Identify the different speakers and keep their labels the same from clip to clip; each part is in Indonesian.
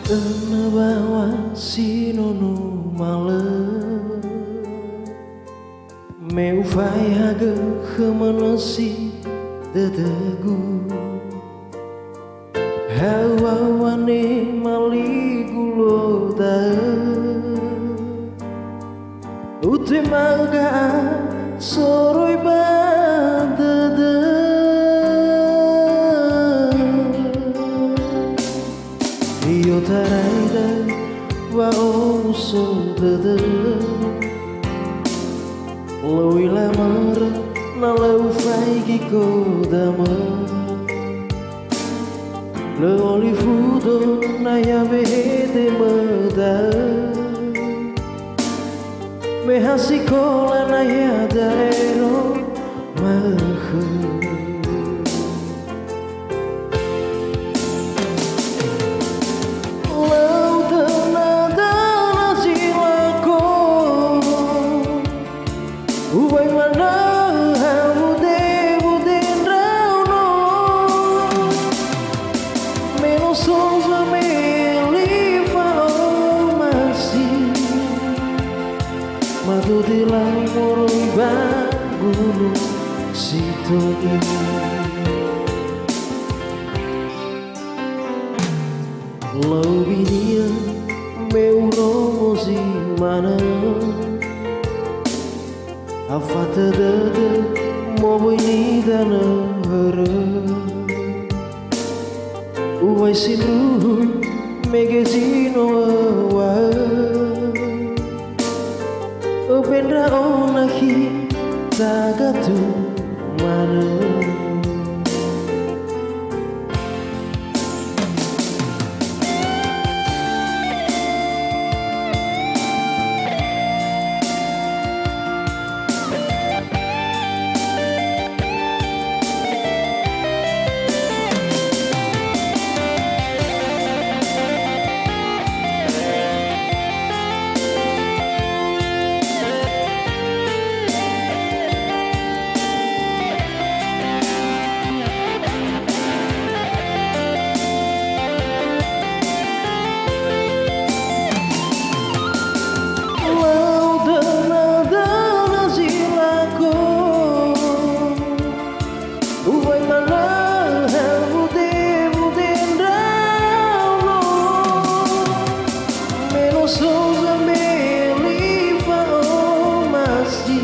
Speaker 1: Tenabawa sinono male meu vai haga kemenesi dedegu hawawane maligulo da utimaga soroi badada io taraida wa oso dada Lui lamar na lau fai ki kodama Le olifudo na ya vehete mada Me hasikola na ya daero mahe Ubai mana bude rauno menos souza meli fao masi madu di lamoro ibangulu sitoni lau bidia meu nomo si mana Afata dada mobo ini dana hara Uwai sinu megazino awa Obendra onahi tagatu mana Souza meli fao masi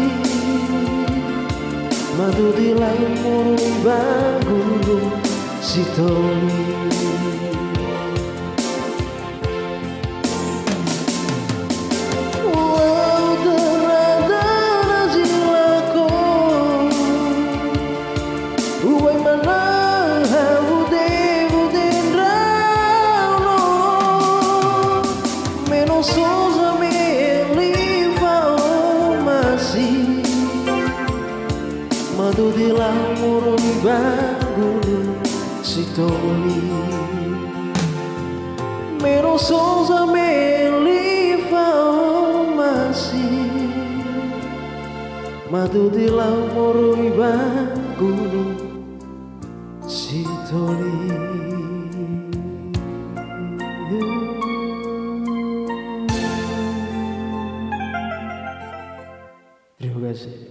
Speaker 1: Madu di lamoro bagulu sitoli Wow derada nazilako Uwai mana Souza meli fao masi Madu di lamoro bagulu sitoli Meno Souza meli fao masi Madu di lamoro bagulu sitoli Terima kasih.